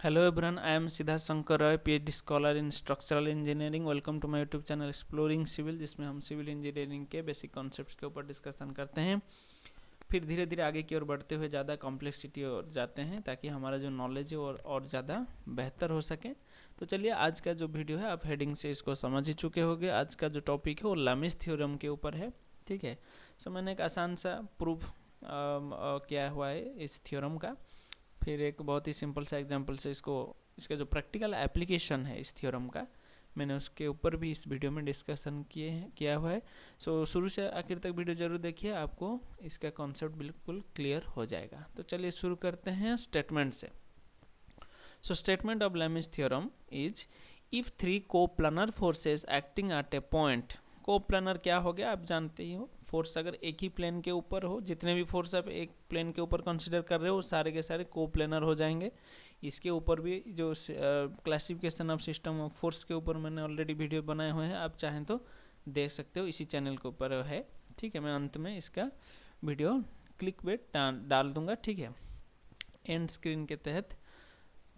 Hello everyone, I am Siddharth Shankar Roy, PhD scholar in structural engineering. Welcome to my YouTube channel exploring civil, जिसमें हम civil engineering के basic concepts के ऊपर discussion करते हैं, फिर धीरे धीरे आगे की ओर बढ़ते हुए ज़्यादा कॉम्प्लेक्सिटी और जाते हैं ताकि हमारा जो नॉलेज है और ज़्यादा बेहतर हो सके। तो चलिए, आज का जो वीडियो है आप हेडिंग से इसको समझ ही चुके होंगे। आज का जो टॉपिक है वो लामिस थ्योरम के ऊपर है। ठीक है, सो मैंने एक आसान सा प्रूफ किया हुआ है इस थ्योरम का, फिर एक बहुत ही सिंपल सा एग्जांपल से इसका जो प्रैक्टिकल एप्लीकेशन है इस थ्योरम का, मैंने उसके ऊपर भी इस वीडियो में डिस्कशन किया हुआ है। सो शुरू से आखिर तक वीडियो जरूर देखिए, आपको इसका कॉन्सेप्ट बिल्कुल क्लियर हो जाएगा। तो चलिए शुरू करते हैं स्टेटमेंट से। So statement of Lami's theorem is if three coplanar forces acting at a point. Coplanar क्या हो गया, आप जानते ही हो। फोर्स अगर एक ही प्लेन के ऊपर हो, जितने भी फोर्स आप एक प्लेन के ऊपर कंसीडर कर रहे हो सारे के सारे कोप्लानर हो जाएंगे। इसके ऊपर भी जो classification of system of force के ऊपर मैंने ऑलरेडी वीडियो बनाए हुए हैं, आप चाहें तो देख सकते हो, इसी चैनल के ऊपर है। ठीक है, मैं अंत में इसका वीडियो क्लिक बेट डाल दूंगा। ठीक है, एंड स्क्रीन के तहत।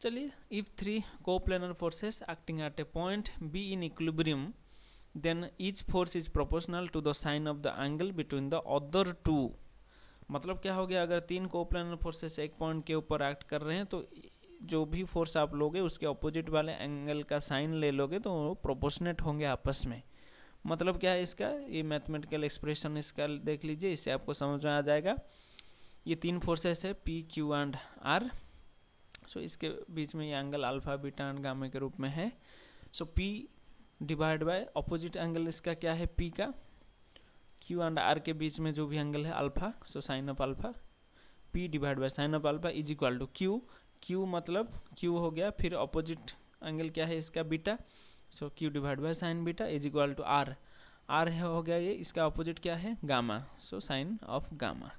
चलिए, if three coplanar forces acting at a point be in equilibrium then each force is proportional to the sine of the angle between the other two. मतलब क्या हो गया, अगर तीन कोप्लानर फोर्सेस एक पॉइंट के ऊपर एक्ट कर रहे हैं तो जो भी फोर्स आप लोगे उसके अपोजिट वाले एंगल का साइन ले लोगे तो वो प्रोपोर्शनेट होंगे आपस में। मतलब क्या है इसका, ये मैथमेटिकल एक्सप्रेशन इसका देख लीजिए, इससे आपको समझ में आ जाएगा। ये तीन फोर्सेस है P Q and R. So इसके बीच में ये angle alpha beta and gamma के रूप में है। So P divide by opposite angle इसका क्या है, पी का। क्यू एंड आर के बीच में जो भी एंगल है alpha, so sine of alpha, P divide by sine of alpha is equal to Q. Q मतलब क्यू हो गया, फिर अपोजिट एंगल क्या है इसका, beta, so Q divide by sine beta is equal to R. R हो गया ये, इसका अपोजिट क्या है, gamma, so sine of gamma.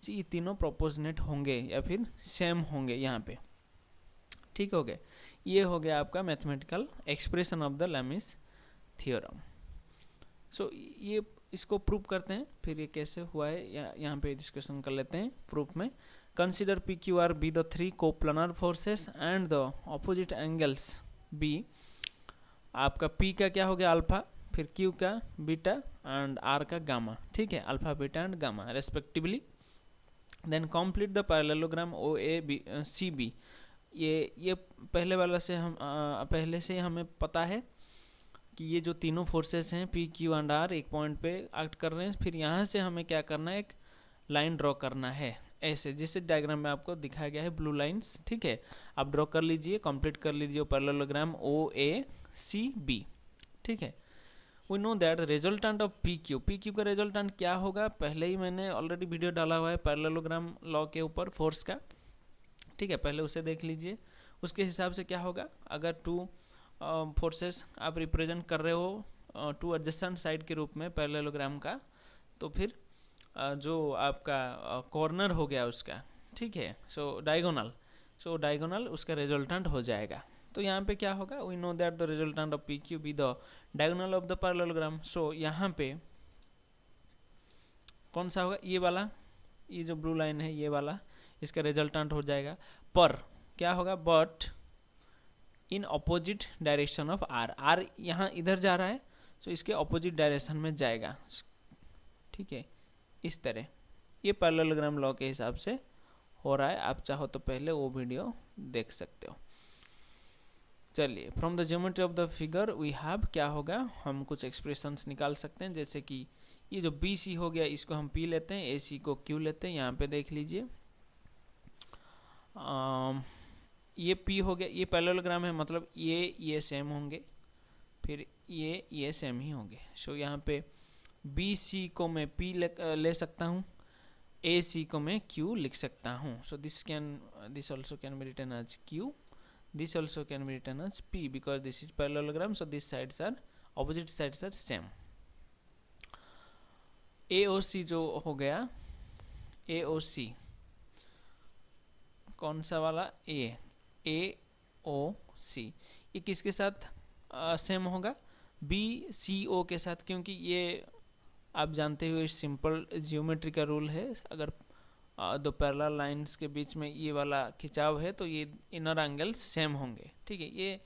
ये तीनों प्रोपोर्शनेट होंगे या फिर सेम होंगे यहाँ पे। ठीक हो गया, ये हो गया आपका mathematical expression of the Lami's theorem. So ये इसको प्रूव करते हैं, फिर ये कैसे हुआ है यहाँ पे डिस्कशन कर लेते हैं प्रूफ में। Consider P Q R be the three coplanar forces and the opposite angles be. आपका पी का क्या हो गया, अल्फा, फिर क्यू का बीटा एंड आर का गामा। ठीक है, alpha beta and gamma respectively. Then complete the parallelogram O A B C B. ये पहले वाला से हम पहले से हमें पता है कि ये जो तीनों फोर्सेस हैं पी क्यू एंड आर एक पॉइंट पे एक्ट कर रहे हैं। फिर यहाँ से हमें क्या करना है, एक लाइन ड्रॉ करना है ऐसे, जिससे डायग्राम में आपको दिखाया गया है ब्लू लाइंस। ठीक है, आप ड्रॉ कर लीजिए, कंप्लीट कर लीजिए पैरेललोग्राम ओ ए सी बी। ठीक है, we know that resultant of P Q का रिजल्टेंट क्या होगा, पहले ही मैंने ऑलरेडी वीडियो डाला हुआ है पैरेललोग्राम लॉ के ऊपर फोर्स का। ठीक है, पहले उसे देख लीजिए। उसके हिसाब से क्या होगा, अगर टू फोर्सेस आप रिप्रेजेंट कर रहे हो टू एडजेसेंट साइड के रूप में पैरेललोग्राम का, तो फिर जो आपका कॉर्नर हो गया उसका, ठीक है, सो डायगोनल उसका रिजल्टेंट हो जाएगा। तो यहाँ पे क्या होगा, we know that the resultant of P Q be the diagonal of the parallelogram. So यहाँ पे कौन सा होगा, ये वाला, ये जो ब्लू लाइन है ये वाला, इसका रिजल्टेंट हो जाएगा। पर क्या होगा, but in opposite direction of R. R यहाँ इधर जा रहा है, तो इसके अपोजिट डायरेक्शन में जाएगा। ठीक है, इस तरह ये पैरेललोग्राम लॉ के हिसाब से हो रहा है। आप चाहो तो पहले वो वीडियो देख सकते हो। चलिए, from the geometry of the figure we have, क्या होगा, हम कुछ एक्सप्रेशंस निकाल सकते हैं। जैसे कि ये जो बी सी हो गया, इसको हम पी लेते हैं, ए सी को क्यू लेते हैं। यहाँ पे देख लीजिए, ये P हो गया, ये पैरेललोग्राम है, मतलब ये सेम होंगे, फिर ये सेम ही होंगे। सो यहाँ पे BC को मैं P ले सकता हूँ, AC को मैं Q लिख सकता हूँ। So this also can be written as Q, this also can be written as P because this is parallelogram, so this sides are opposite sides are same. AOC जो हो गया, AOC कौन सा वाला, AOC, ये किसके साथ सेम होगा, BCO के साथ, क्योंकि ये आप जानते हुए सिंपल जियोमेट्री का रूल है। अगर दो पैरेलल लाइंस के बीच में ये वाला खिंचाव है, तो ये इनर एंगल्स सेम होंगे। ठीक है, ये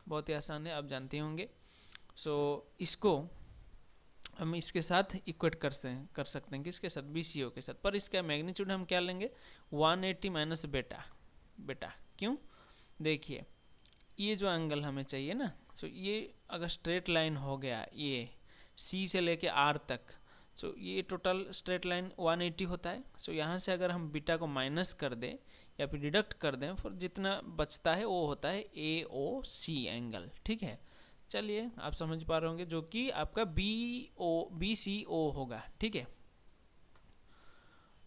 बहुत ही आसान है, आप जानते होंगे। सो इसको हम इसके साथ इक्वेट कर सकते हैं किसके साथ, BCO के साथ। पर इसका मैग्नीट्यूड हम क्या लेंगे, 180 माइनस बेटा। बेटा क्यों, देखिए ये जो एंगल हमें चाहिए ना, सो ये अगर स्ट्रेट लाइन हो गया, ये C से लेके R तक, सो ये टोटल स्ट्रेट लाइन 180 होता है। सो यहाँ से अगर हम बीटा को माइनस कर दें या फिर डिडक्ट कर दें, फिर जितना बचता है वो होता है AOC एंगल। ठीक है, चलिए आप समझ पा रहे होंगे, जो कि आपका BCO होगा। ठीक है,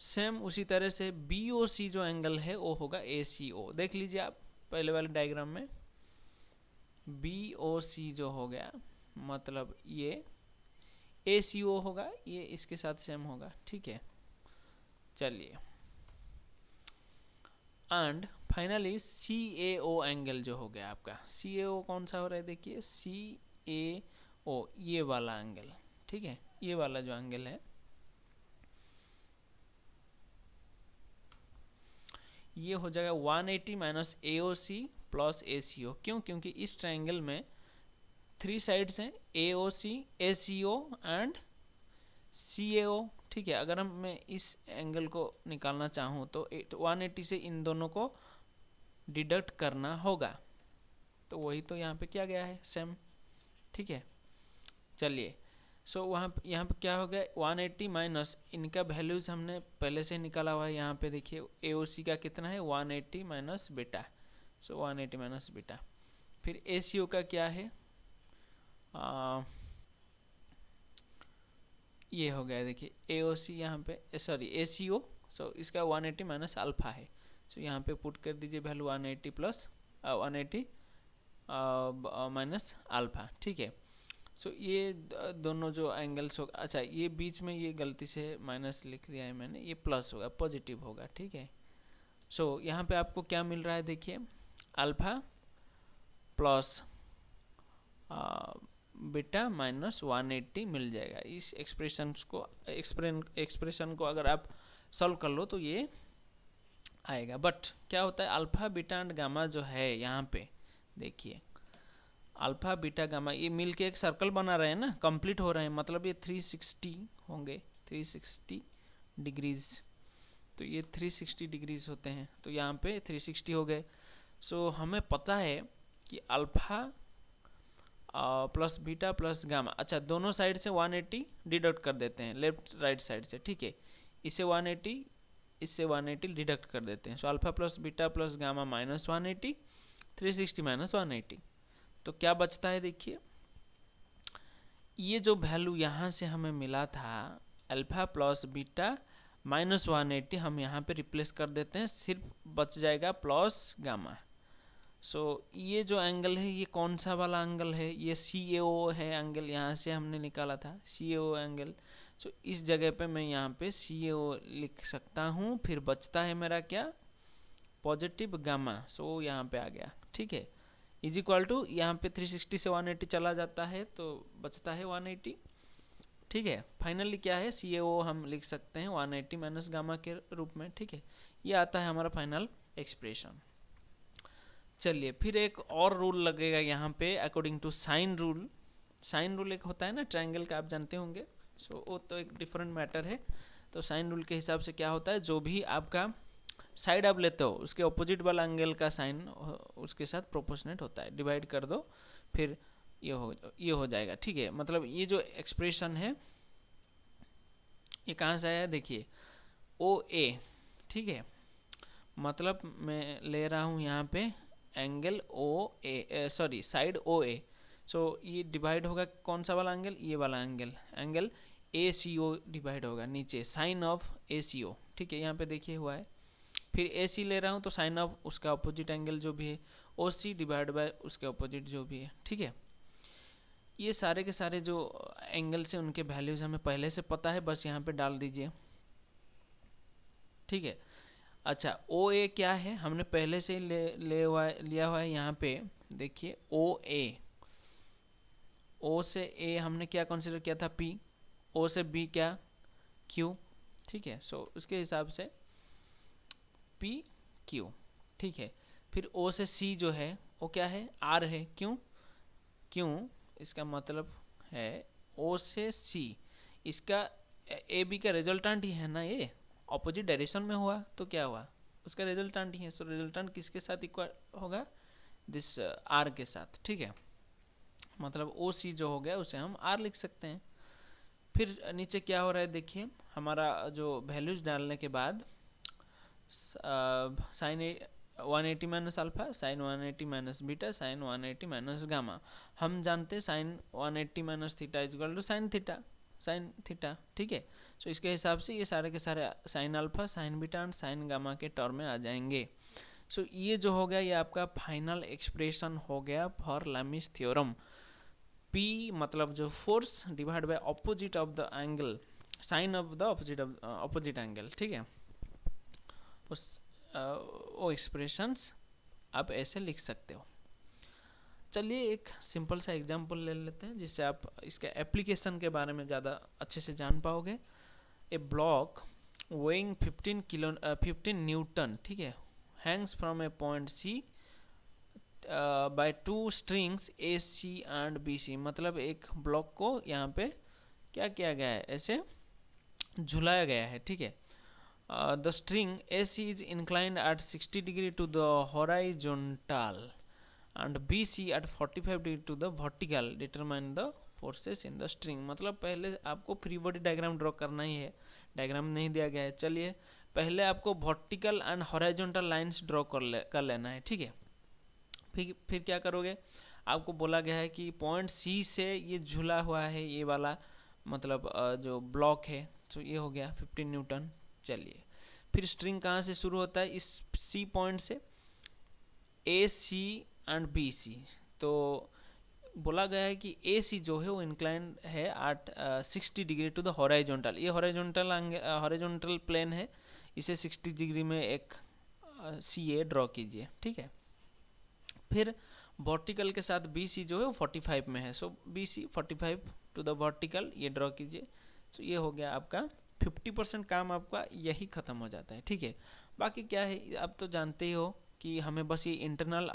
सेम उसी तरह से BOC जो एंगल है वो होगा ACO। देख लीजिए आप पहले वाले डायग्राम में, BOC जो हो गया मतलब ये ACO होगा, ये इसके साथ सेम होगा। ठीक है, चलिए एंड फाइनली CAO एंगल जो हो गया आपका, CAO कौन सा हो रहा है, देखिए CAO ये वाला एंगल। ठीक है, ये वाला जो एंगल है ये हो जाएगा 180 माइनस AOC प्लस ACO। क्यों, क्योंकि इस ट्रायंगल में 3 साइड्स हैं, AOC, ACO एंड CAO। ठीक है, अगर मैं इस एंगल को निकालना चाहूँ तो 180 से इन दोनों को डिडक्ट करना होगा, तो वही तो यहाँ पे किया गया है सेम। ठीक है, चलिए सो यहाँ पे क्या हो गया, 180 माइनस इनका वैल्यूज हमने पहले से निकाला हुआ है। यहाँ पे देखिए AOC का कितना है, 180 माइनस बेटा, सो 180 माइनस बेटा। फिर ACO का क्या है, ये हो गया देखिए AOC यहाँ पे, सॉरी ACO, सो इसका 180 माइनस अल्फा है। सो यहाँ पे पुट कर दीजिए वैल्यू 180 प्लस 180 माइनस अल्फा। ठीक है, सो ये दोनों जो एंगल्स होगा, अच्छा ये बीच में ये गलती से माइनस लिख दिया है मैंने, ये प्लस होगा, पॉजिटिव होगा। ठीक है, सो यहाँ पे आपको क्या मिल रहा है, देखिए अल्फा प्लस बीटा माइनस 180 मिल जाएगा। इस एक्सप्रेशन को अगर आप सॉल्व कर लो तो ये आएगा। बट क्या होता है, अल्फा बीटा एंड गामा जो है यहाँ पे देखिए, अल्फा बीटा गामा ये मिलके एक सर्कल बना रहे हैं ना, कंप्लीट हो रहे हैं, मतलब ये 360 होंगे, 360 डिग्रीज। तो ये 360 डिग्रीज होते हैं, तो यहाँ पे 360 हो गए। सो हमें पता है कि alpha plus beta plus gamma, अच्छा दोनों साइड से 180 डिडक्ट कर देते हैं, लेफ्ट राइट साइड से। ठीक है, इससे 180 इससे 180 डिडक्ट कर देते हैं। So alpha plus beta plus gamma minus 180, 360 minus 180, तो क्या बचता है, देखिए ये जो वैल्यू यहाँ से हमें मिला था अल्फा प्लस बीटा माइनस 180, हम यहाँ पे रिप्लेस कर देते हैं, सिर्फ बच जाएगा प्लस गामा। सो ये जो एंगल है ये कौन सा वाला एंगल है, ये CAO है एंगल, यहाँ से हमने निकाला था CAO एंगल। सो इस जगह पे मैं यहाँ पे CAO लिख सकता हूँ, फिर बचता है मेरा क्या, पॉजिटिव गामा। सो यहाँ पे आ गया। ठीक है, इज इक्वल टू यहाँ पे 360 से 180 चला जाता है तो बचता है 180। ठीक है, फाइनली क्या है, CAO हम लिख सकते हैं 180 माइनस गामा के रूप में। ठीक है, ये आता है हमारा फाइनल एक्सप्रेशन। चलिए फिर एक और रूल लगेगा यहाँ पे, according to sine rule. Sine rule एक होता है ना ट्रायंगल का, आप जानते होंगे। सो वो तो एक डिफरेंट मैटर है। तो साइन रूल के हिसाब से क्या होता है, जो भी आपका साइड आप लेते हो उसके ऑपोजिट वाला एंगल का साइन उसके साथ प्रोपोर्शनेट होता है, डिवाइड कर दो फिर ये हो जाएगा। ठीक है, मतलब ये जो एक्सप्रेशन है ये कहाँ से आया, देखिए OA। ठीक है, मतलब मैं ले रहा हूँ यहाँ पे angle OA, sorry side OA। सो ये डिवाइड होगा कौन सा वाला एंगल, ये वाला एंगल ACO डिवाइड होगा नीचे, साइन ऑफ ACO। ठीक है, यहाँ पे देखिए हुआ है। फिर AC ले रहा हूँ तो साइन ऑफ उसका अपोजिट एंगल जो भी है OC डिवाइड बाय उसके अपोजिट जो भी है। ठीक है, ये सारे के सारे जो एंगल से उनके वैल्यूज हमें पहले से पता है, बस यहाँ पे डाल दीजिए। ठीक है, अच्छा OA क्या है, हमने पहले से लिया हुआ है यहाँ पे देखिए OA। O से A हमने क्या कंसीडर किया था P, O से B क्या Q। ठीक है, सो उसके हिसाब से पी क्यू, ठीक है। फिर ओ से सी जो है वो क्या है, आर है। क्यों? क्यों इसका मतलब है ओ से सी, इसका ए बी का रिजल्टेंट ही है ना, ये ऑपोजिट डायरेक्शन में हुआ तो क्या हुआ, उसका रिजल्टेंट ही है। सो रिजल्टेंट किसके साथ इक्वल होगा, दिस आर के साथ, ठीक है। मतलब ओ सी जो हो गया उसे हम आर लिख सकते हैं। फिर नीचे क्या हो रहा है देखिए, हमारा जो वैल्यूज डालने के बाद sine 180 minus alpha, sine 180 minus beta, sine 180 minus gamma. हम जानते हैं sine 180 minus theta is equal to sine theta, sine theta, ठीक है। सो इसके हिसाब से ये सारे के सारे sine alpha, sign beta and sign gamma के टर्म में आ जाएंगे। सो ये जो हो गया ये आपका फाइनल एक्सप्रेशन हो गया फॉर लैमिस थ्योरम। P मतलब जो force divide by opposite of the angle, sine of the opposite angle, ठीक है। उस वो एक्सप्रेशंस आप ऐसे लिख सकते हो। चलिए एक सिंपल सा एग्जांपल ले लेते हैं जिससे आप इसके एप्लीकेशन के बारे में ज़्यादा अच्छे से जान पाओगे। ए ब्लॉक वेइंग 15 न्यूटन, ठीक है, hangs from a point C by 2 strings A C and B C. मतलब एक ब्लॉक को यहाँ पे क्या किया गया है, ऐसे झुलाया गया है, ठीक है। The string A C is inclined at 60 degree to the horizontal and B C at 45 degree to the vertical, determine the forces in the string. मतलब पहले आपको फ्री बॉडी डायग्राम ड्रॉ करना ही है, डायग्राम नहीं दिया गया है। चलिए पहले आपको vertical and horizontal lines draw कर लेना है, ठीक है। फिर क्या करोगे, आपको बोला गया है कि पॉइंट सी से ये झूला हुआ है ये वाला, मतलब जो ब्लॉक है, तो ये हो गया 15 न्यूटन। चलिए फिर स्ट्रिंग कहाँ से शुरू होता है, इस सी पॉइंट से, ए सी एंड बी सी। तो बोला गया है कि ए सी जो है वो इंक्लाइंड है at 60 degree to the horizontal. ये हॉराइजॉन्टल प्लेन है, इसे 60 डिग्री में एक सी ए ड्रॉ कीजिए, ठीक है। फिर वर्टिकल के साथ बी सी जो है वो 45 में है, so B C 45 to the vertical ये ड्रॉ कीजिए। सो ये हो गया आपका 50% काम आपका यही ख़त्म हो जाता है, ठीक है। बाकी क्या है आप तो जानते ही हो कि हमें बस ये इंटरनल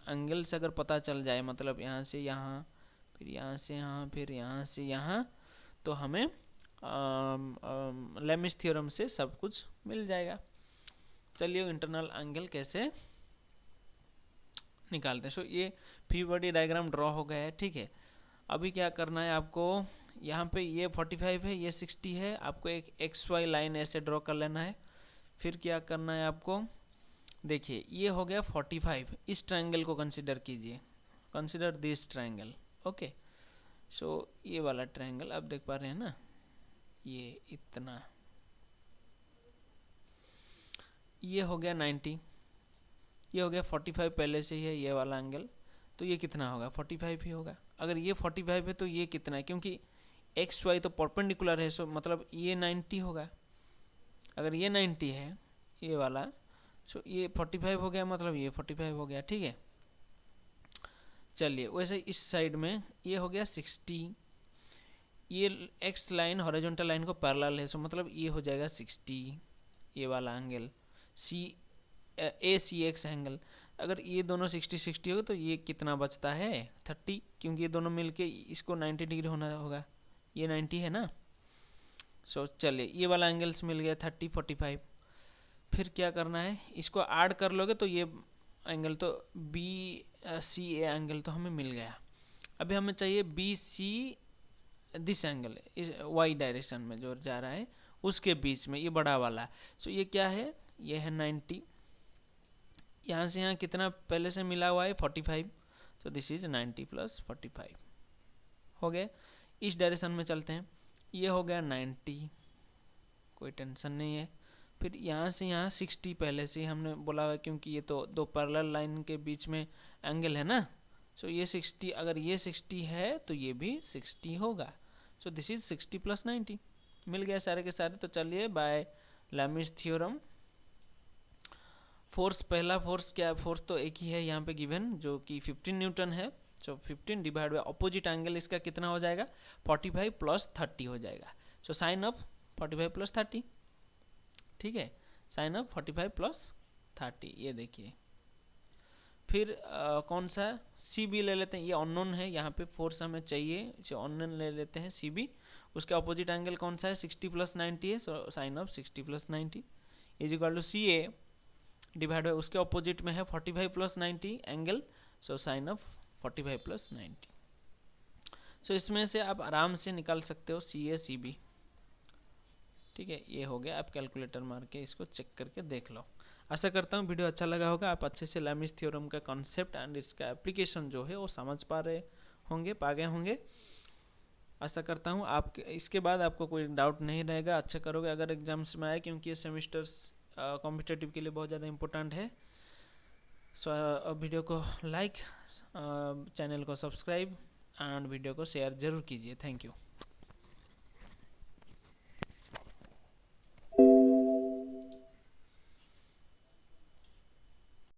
एंगल से अगर पता चल जाए, मतलब यहाँ से यहाँ, फिर यहाँ से यहाँ, फिर यहाँ से यहाँ, तो हमें लैमिस थ्योरम से सब कुछ मिल जाएगा। चलिए इंटरनल एंगल कैसे निकालते हैं। सो ये फ्री बॉडी डायग्राम ड्रॉ हो गया है, ठीक है। अभी क्या करना है आपको, यहाँ पे ये 45 है, ये 60 है, आपको एक एक्स वाई लाइन ऐसे ड्रॉ कर लेना है। फिर क्या करना है आपको, देखिए ये हो गया 45, इस ट्रायंगल को कंसिडर कीजिए, कंसिडर दिस ट्रायंगल, ओके। सो ये वाला ट्रायंगल आप देख पा रहे हैं ना, ये इतना, ये हो गया 90, ये हो गया 45 पहले से ही है ये वाला एंगल, तो ये कितना होगा, 45 ही होगा। अगर ये 45 है तो ये कितना है, क्योंकि एक्स वाई तो परपेंडिकुलर है, सो मतलब ये 90 होगा। अगर ये 90 है ये वाला, सो ये 45 हो गया, मतलब ये 45 हो गया, ठीक है। चलिए वैसे इस साइड में ये हो गया 60, ये एक्स लाइन हॉरिजॉन्टल लाइन को पैरेलल है, सो मतलब ये हो जाएगा 60, ये वाला एंगल सी ए सी एक्स एंगल। अगर ये दोनों 60 हो तो ये कितना बचता है 30, क्योंकि ये दोनों मिलके इसको 90 डिग्री होना होगा, ये 90 है ना। सो चलिए ये वाला एंगल्स मिल गया 30 45। फिर क्या करना है, इसको ऐड कर लोगे तो ये एंगल तो बी सी ए एंगल तो हमें मिल गया। अभी हमें चाहिए बी सी दिस एंगल इस वाई डायरेक्शन में जो जा रहा है उसके बीच में, ये बड़ा वाला। सो ये क्या है, ये है 90, यहाँ से यहाँ कितना पहले से मिला हुआ है 45, तो दिस इज 90 प्लस 45 हो गया। इस डायरेक्शन में चलते हैं, ये हो गया 90, कोई टेंशन नहीं है। फिर यहाँ से यहाँ 60 पहले से हमने बोला हुआ, क्योंकि ये तो दो पैरेलल लाइन के बीच में एंगल है ना। सो ये 60, अगर ये 60 है तो ये भी 60 होगा। सो दिस इज 60 प्लस 90, मिल गया सारे के सारे। तो चलिए बाय लैमिस थ्योरम, फोर्स, पहला फोर्स क्या, फोर्स तो एक ही है यहाँ पे गिवन जो कि 15 न्यूटन है। सो 15 डिवाइड बाय ऑपोजिट एंगल इसका कितना हो जाएगा 45 प्लस 30 हो जाएगा। सो साइन ऑफ 45 प्लस 30, ठीक है, साइन ऑफ 45 प्लस 30, ये देखिए। फिर कौन सा सी बी ले लेते हैं, ये अननोन है, यहाँ पे फोर्स हमें चाहिए, जो अननोन ले लेते हैं सी बी। उसका अपोजिट एंगल कौन सा है, 60 + 90 है, so sine of 60 + 90 is equal to C A divide by उसके अपोजिट में है 45 + 90 angle, so sine of 45 + 90। So इसमें से आप आराम से निकाल सकते हो सी ए सी बी। ठीक है, ये हो गया। आप कैलकुलेटर मार के इसको चेक करके देख लो। आशा करता हूँ वीडियो अच्छा लगा होगा, आप अच्छे से लैमिस थ्योरम का कॉन्सेप्ट एंड इसका एप्लीकेशन जो है वो समझ पा गए होंगे। आशा करता हूँ आप इसके बाद आपको कोई डाउट नहीं रहेगा, अच्छा करोगे अगर एग्जाम्स में आए, क्योंकि ये सेमिस्टर्स कॉम्पिटिटिव के लिए बहुत ज़्यादा इंपॉर्टेंट है। सो वीडियो को लाइक, चैनल को सब्सक्राइब एंड वीडियो को शेयर ज़रूर कीजिए। Thank you.